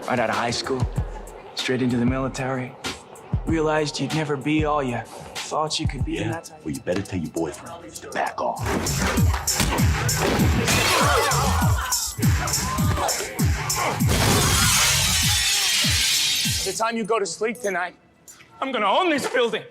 Right out of high school, straight into the military. Realized you'd never be all you thought you could be, and that's how Well, you better tell your boyfriend to back off. By the time you go to sleep tonight, I'm gonna own this building.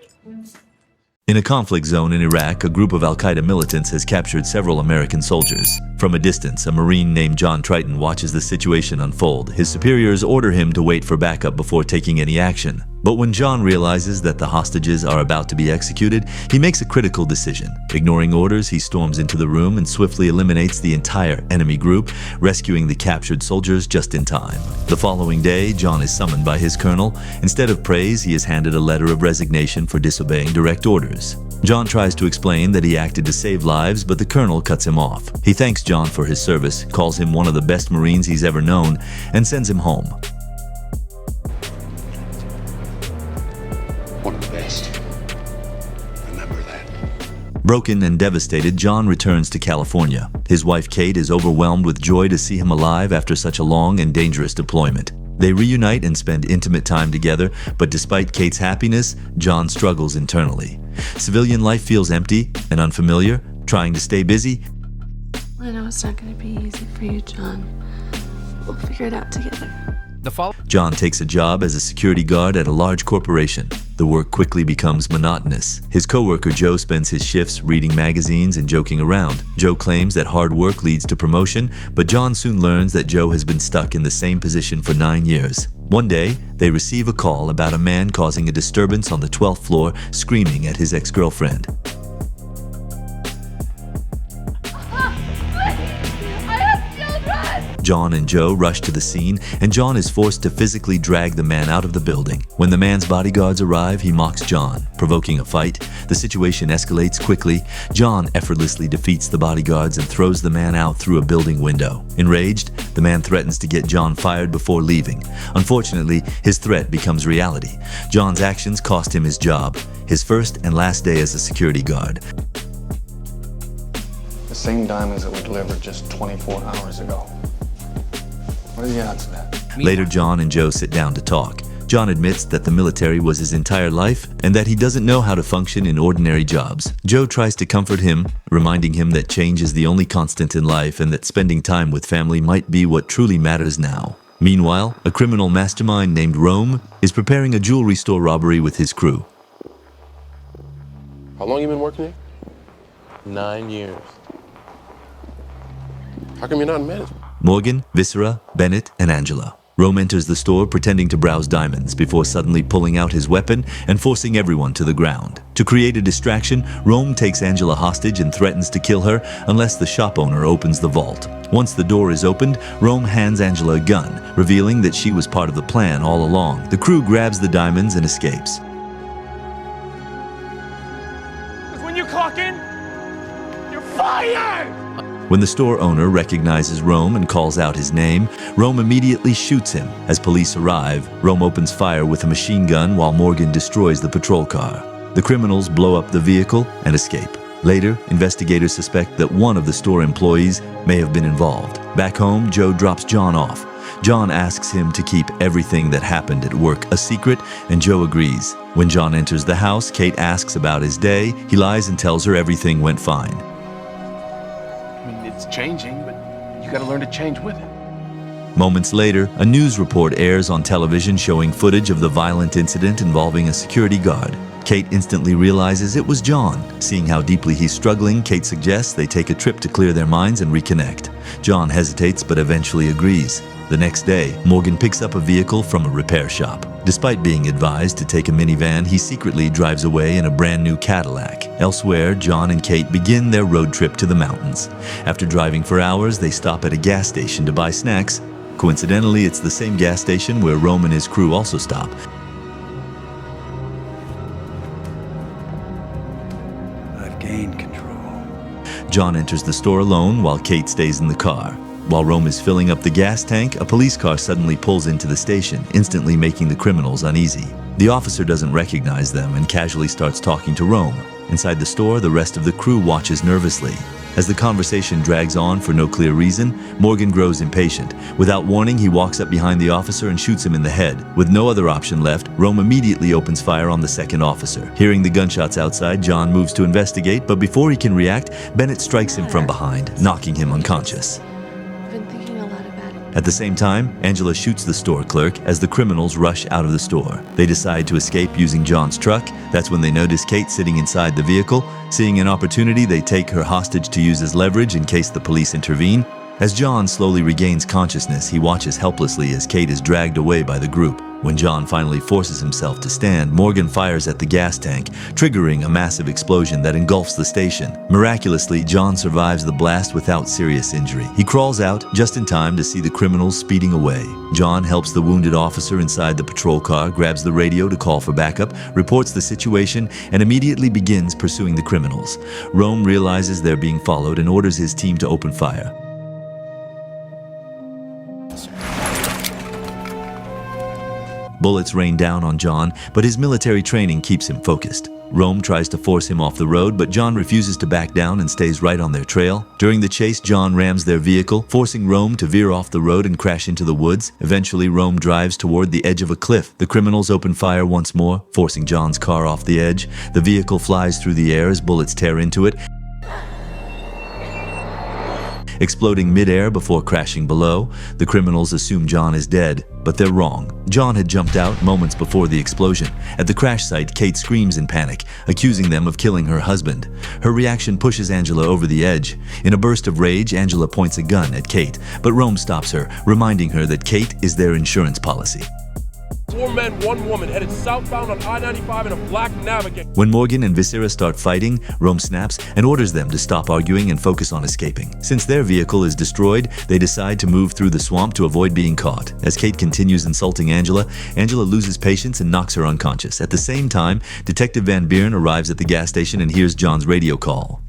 In a conflict zone in Iraq, a group of al-Qaeda militants has captured several American soldiers. From a distance, a Marine named John Triton watches the situation unfold. His superiors order him to wait for backup before taking any action. But when John realizes that the hostages are about to be executed, he makes a critical decision. Ignoring orders, he storms into the room and swiftly eliminates the entire enemy group, rescuing the captured soldiers just in time. The following day, John is summoned by his colonel. Instead of praise, he is handed a letter of resignation for disobeying direct orders. John tries to explain that he acted to save lives, but the colonel cuts him off. He thanks John for his service, calls him one of the best Marines he's ever known, and sends him home. One of the best. Remember that. Broken and devastated, John returns to California. His wife Kate is overwhelmed with joy to see him alive after such a long and dangerous deployment. They reunite and spend intimate time together, but despite Kate's happiness, John struggles internally. Civilian life feels empty and unfamiliar, trying to stay busy. I know it's not going to be easy for you, John. We'll figure it out together. John takes a job as a security guard at a large corporation. The work quickly becomes monotonous. His coworker Joe spends his shifts reading magazines and joking around. Joe claims that hard work leads to promotion, but John soon learns that Joe has been stuck in the same position for 9 years. One day, they receive a call about a man causing a disturbance on the 12th floor, screaming at his ex-girlfriend. John and Joe rush to the scene, and John is forced to physically drag the man out of the building. When the man's bodyguards arrive, he mocks John, provoking a fight. The situation escalates quickly. John effortlessly defeats the bodyguards and throws the man out through a building window. Enraged, the man threatens to get John fired before leaving. Unfortunately, his threat becomes reality. John's actions cost him his job, his first and last day as a security guard. The same diamonds that were delivered just 24 hours ago. What are the odds of that? Later, John and Joe sit down to talk. John admits that the military was his entire life and that he doesn't know how to function in ordinary jobs. Joe tries to comfort him, reminding him that change is the only constant in life and that spending time with family might be what truly matters now. Meanwhile, a criminal mastermind named Rome is preparing a jewelry store robbery with his crew. How long you been working here? 9 years. How come you're not in management? Morgan, Viscera, Bennett, and Angela. Rome enters the store pretending to browse diamonds before suddenly pulling out his weapon and forcing everyone to the ground. To create a distraction, Rome takes Angela hostage and threatens to kill her unless the shop owner opens the vault. Once the door is opened, Rome hands Angela a gun, revealing that she was part of the plan all along. The crew grabs the diamonds and escapes. When you clock in, you're fired! When the store owner recognizes Rome and calls out his name, Rome immediately shoots him. As police arrive, Rome opens fire with a machine gun while Morgan destroys the patrol car. The criminals blow up the vehicle and escape. Later, investigators suspect that one of the store employees may have been involved. Back home, Joe drops John off. John asks him to keep everything that happened at work a secret, and Joe agrees. When John enters the house, Kate asks about his day. He lies and tells her everything went fine. It's changing, but you gotta learn to change with it. Moments later, a news report airs on television showing footage of the violent incident involving a security guard. Kate instantly realizes it was John. Seeing how deeply he's struggling, Kate suggests they take a trip to clear their minds and reconnect. John hesitates but eventually agrees. The next day, Morgan picks up a vehicle from a repair shop. Despite being advised to take a minivan, he secretly drives away in a brand new Cadillac. Elsewhere, John and Kate begin their road trip to the mountains. After driving for hours, they stop at a gas station to buy snacks. Coincidentally, it's the same gas station where Rome and his crew also stop. I've gained control. John enters the store alone while Kate stays in the car. While Rome is filling up the gas tank, a police car suddenly pulls into the station, instantly making the criminals uneasy. The officer doesn't recognize them and casually starts talking to Rome. Inside the store, the rest of the crew watches nervously. As the conversation drags on for no clear reason, Morgan grows impatient. Without warning, he walks up behind the officer and shoots him in the head. With no other option left, Rome immediately opens fire on the second officer. Hearing the gunshots outside, John moves to investigate, but before he can react, Bennett strikes him from behind, knocking him unconscious. I've been thinking a lot about it. At the same time, Angela shoots the store clerk as the criminals rush out of the store. They decide to escape using John's truck. That's when they notice Kate sitting inside the vehicle. Seeing an opportunity, they take her hostage to use as leverage in case the police intervene. As John slowly regains consciousness, he watches helplessly as Kate is dragged away by the group. When John finally forces himself to stand, Morgan fires at the gas tank, triggering a massive explosion that engulfs the station. Miraculously, John survives the blast without serious injury. He crawls out just in time to see the criminals speeding away. John helps the wounded officer inside the patrol car, grabs the radio to call for backup, reports the situation, and immediately begins pursuing the criminals. Rome realizes they're being followed and orders his team to open fire. Bullets rain down on John, but his military training keeps him focused. Rome tries to force him off the road, but John refuses to back down and stays right on their trail. During the chase, John rams their vehicle, forcing Rome to veer off the road and crash into the woods. Eventually, Rome drives toward the edge of a cliff. The criminals open fire once more, forcing John's car off the edge. The vehicle flies through the air as bullets tear into it, exploding midair before crashing below. The criminals assume John is dead, but they're wrong. John had jumped out moments before the explosion. At the crash site, Kate screams in panic, accusing them of killing her husband. Her reaction pushes Angela over the edge. In a burst of rage, Angela points a gun at Kate, but Rome stops her, reminding her that Kate is their insurance policy. 4 men, 1 woman, headed southbound on I-95 in a black Navigator. When Morgan and Viscera start fighting, Rome snaps and orders them to stop arguing and focus on escaping. Since their vehicle is destroyed, they decide to move through the swamp to avoid being caught. As Kate continues insulting Angela, Angela loses patience and knocks her unconscious. At the same time, Detective Van Buren arrives at the gas station and hears John's radio call.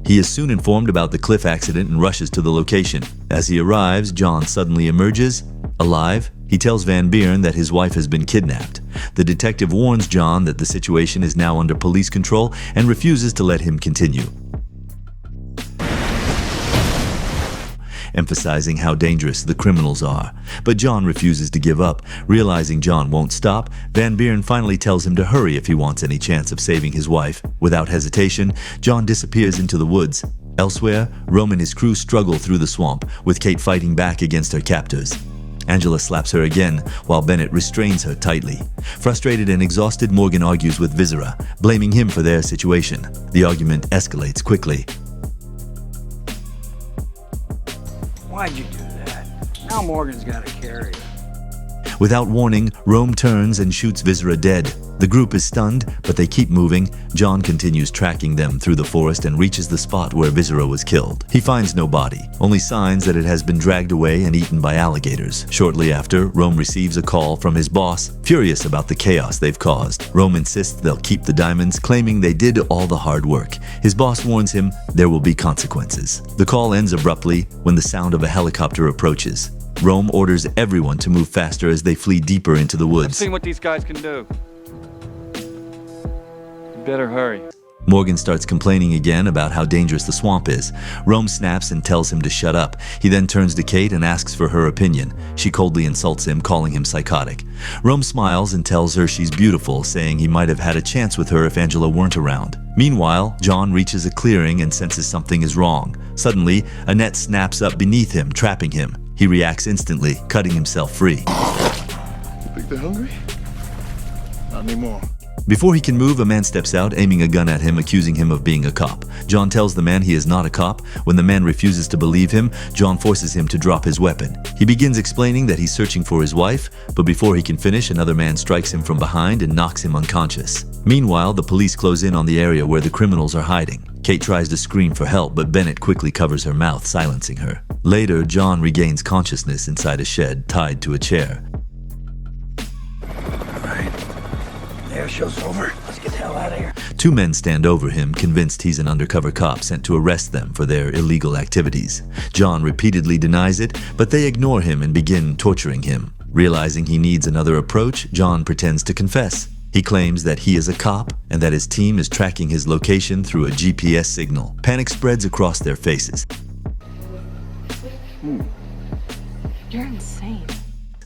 He is soon informed about the cliff accident and rushes to the location. As he arrives, John suddenly emerges, alive. He tells Van Buren that his wife has been kidnapped. The detective warns John that the situation is now under police control and refuses to let him continue, emphasizing how dangerous the criminals are. But John refuses to give up. Realizing John won't stop, Van Buren finally tells him to hurry if he wants any chance of saving his wife. Without hesitation, John disappears into the woods. Elsewhere, Rome and his crew struggle through the swamp, with Kate fighting back against her captors. Angela slaps her again, while Bennett restrains her tightly. Frustrated and exhausted, Morgan argues with Viscera, blaming him for their situation. The argument escalates quickly. Why'd you do that? Now Morgan's got to carry it. Without warning, Rome turns and shoots Viscera dead. The group is stunned, but they keep moving. John continues tracking them through the forest and reaches the spot where Viscera was killed. He finds no body, only signs that it has been dragged away and eaten by alligators. Shortly after, Rome receives a call from his boss, furious about the chaos they've caused. Rome insists they'll keep the diamonds, claiming they did all the hard work. His boss warns him there will be consequences. The call ends abruptly when the sound of a helicopter approaches. Rome orders everyone to move faster as they flee deeper into the woods. Let's see what these guys can do. You better hurry. Morgan starts complaining again about how dangerous the swamp is. Rome snaps and tells him to shut up. He then turns to Kate and asks for her opinion. She coldly insults him, calling him psychotic. Rome smiles and tells her she's beautiful, saying he might have had a chance with her if Angela weren't around. Meanwhile, John reaches a clearing and senses something is wrong. Suddenly, a net snaps up beneath him, trapping him. He reacts instantly, cutting himself free. You think they're hungry? Not anymore. Before he can move, a man steps out, aiming a gun at him, accusing him of being a cop. John tells the man he is not a cop. When the man refuses to believe him, John forces him to drop his weapon. He begins explaining that he's searching for his wife, but before he can finish, another man strikes him from behind and knocks him unconscious. Meanwhile, the police close in on the area where the criminals are hiding. Kate tries to scream for help, but Bennett quickly covers her mouth, silencing her. Later, John regains consciousness inside a shed, tied to a chair. Air show's over. Let's get the hell out of here. Two men stand over him, convinced he's an undercover cop sent to arrest them for their illegal activities. John repeatedly denies it, but they ignore him and begin torturing him. Realizing he needs another approach, John pretends to confess. He claims that he is a cop and that his team is tracking his location through a GPS signal. Panic spreads across their faces. You're insane.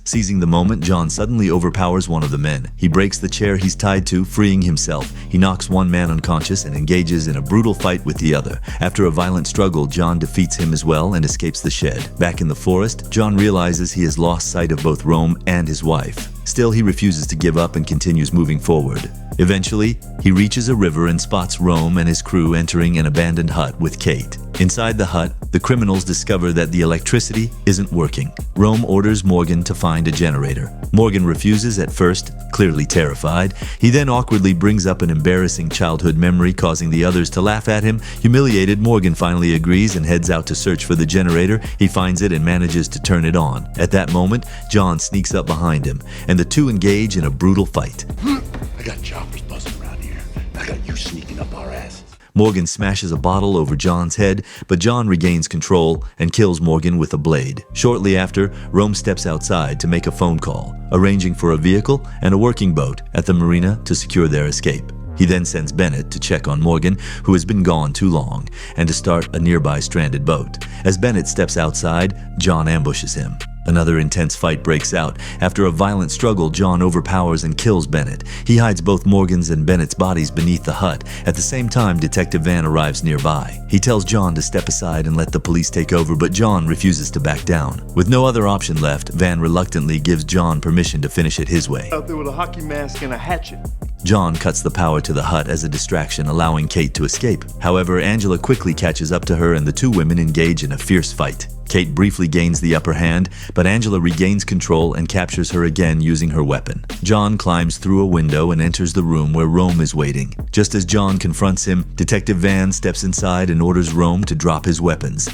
Seizing the moment, John suddenly overpowers one of the men. He breaks the chair he's tied to, freeing himself. He knocks one man unconscious and engages in a brutal fight with the other. After a violent struggle, John defeats him as well and escapes the shed. Back in the forest, John realizes he has lost sight of both Rome and his wife. Still, he refuses to give up and continues moving forward. Eventually, he reaches a river and spots Rome and his crew entering an abandoned hut with Kate. Inside the hut, the criminals discover that the electricity isn't working. Rome orders Morgan to find a generator. Morgan refuses at first, clearly terrified. He then awkwardly brings up an embarrassing childhood memory, causing the others to laugh at him. Humiliated, Morgan finally agrees and heads out to search for the generator. He finds it and manages to turn it on. At that moment, John sneaks up behind him, and the two engage in a brutal fight. I got choppers buzzing around here. I got you sneaking up our asses. Morgan smashes a bottle over John's head, but John regains control and kills Morgan with a blade. Shortly after, Rome steps outside to make a phone call, arranging for a vehicle and a working boat at the marina to secure their escape. He then sends Bennett to check on Morgan, who has been gone too long, and to start a nearby stranded boat. As Bennett steps outside, John ambushes him. Another intense fight breaks out. After a violent struggle, John overpowers and kills Bennett. He hides both Morgan's and Bennett's bodies beneath the hut. At the same time, Detective Van arrives nearby. He tells John to step aside and let the police take over, but John refuses to back down. With no other option left, Van reluctantly gives John permission to finish it his way. Out there with a hockey mask and a hatchet. John cuts the power to the hut as a distraction, allowing Kate to escape. However, Angela quickly catches up to her and the two women engage in a fierce fight. Kate briefly gains the upper hand, but Angela regains control and captures her again using her weapon. John climbs through a window and enters the room where Rome is waiting. Just as John confronts him, Detective Van steps inside and orders Rome to drop his weapons.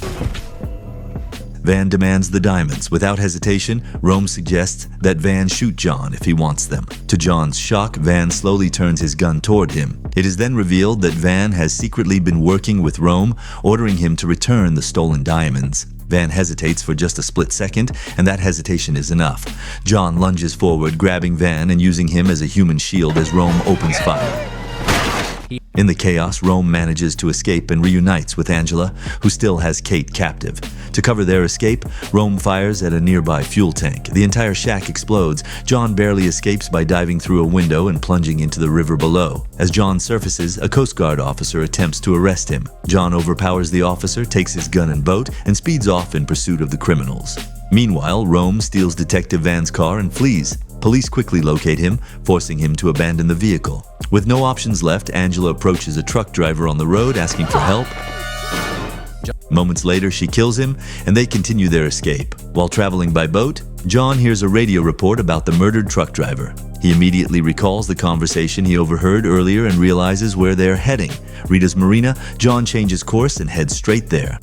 Van demands the diamonds. Without hesitation, Rome suggests that Van shoot John if he wants them. To John's shock, Van slowly turns his gun toward him. It is then revealed that Van has secretly been working with Rome, ordering him to return the stolen diamonds. Van hesitates for just a split second, and that hesitation is enough. John lunges forward, grabbing Van and using him as a human shield as Rome opens fire. In the chaos, Rome manages to escape and reunites with Angela, who still has Kate captive. To cover their escape, Rome fires at a nearby fuel tank. The entire shack explodes. John barely escapes by diving through a window and plunging into the river below. As John surfaces, a Coast Guard officer attempts to arrest him. John overpowers the officer, takes his gun and boat, and speeds off in pursuit of the criminals. Meanwhile, Rome steals Detective Van's car and flees. Police quickly locate him, forcing him to abandon the vehicle. With no options left, Angela approaches a truck driver on the road asking for help. Moments later, she kills him, and they continue their escape. While traveling by boat, John hears a radio report about the murdered truck driver. He immediately recalls the conversation he overheard earlier and realizes where they're heading. Rita's Marina, John changes course and heads straight there.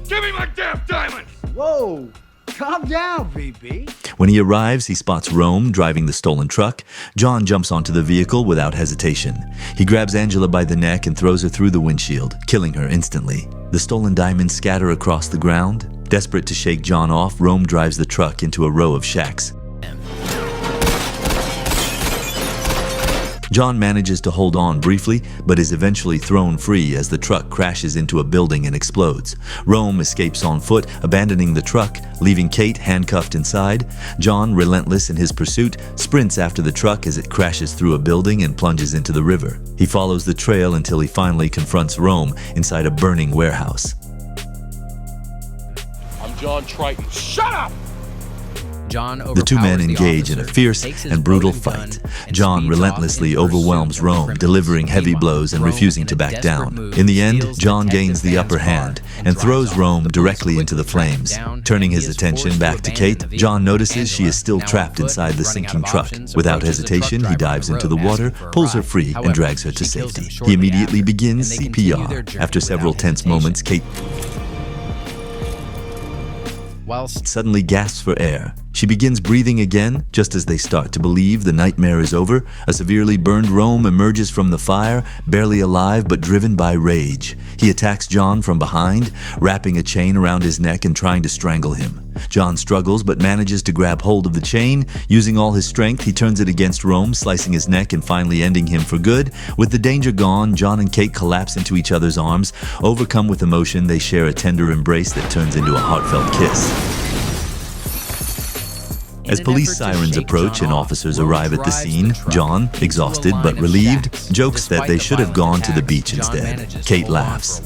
Give me my damn diamond! Whoa! Calm down, VP. When he arrives, he spots Rome driving the stolen truck. John jumps onto the vehicle without hesitation. He grabs Angela by the neck and throws her through the windshield, killing her instantly. The stolen diamonds scatter across the ground. Desperate to shake John off, Rome drives the truck into a row of shacks. John manages to hold on briefly, but is eventually thrown free as the truck crashes into a building and explodes. Rome escapes on foot, abandoning the truck, leaving Kate handcuffed inside. John, relentless in his pursuit, sprints after the truck as it crashes through a building and plunges into the river. He follows the trail until he finally confronts Rome inside a burning warehouse. I'm John Triton. Shut up! The two men engage in a fierce and brutal fight. John relentlessly overwhelms Rome, delivering heavy blows and refusing to back down. In the end, John gains the upper hand and throws Rome directly into the flames. Turning his attention back to Kate, John notices she is still trapped inside the sinking truck. Without hesitation, he dives into the water, pulls her free, and drags her to safety. He immediately begins CPR. After several tense moments, Kate suddenly gasps for air. She begins breathing again just as they start to believe the nightmare is over. A severely burned Rome emerges from the fire, barely alive but driven by rage. He attacks John from behind, wrapping a chain around his neck and trying to strangle him. John struggles but manages to grab hold of the chain. Using all his strength, he turns it against Rome, slicing his neck and finally ending him for good. With the danger gone, John and Kate collapse into each other's arms. Overcome with emotion, they share a tender embrace that turns into a heartfelt kiss. As police sirens approach and officers arrive at the scene, John, exhausted but relieved, jokes that they should have gone to the beach instead. Kate laughs.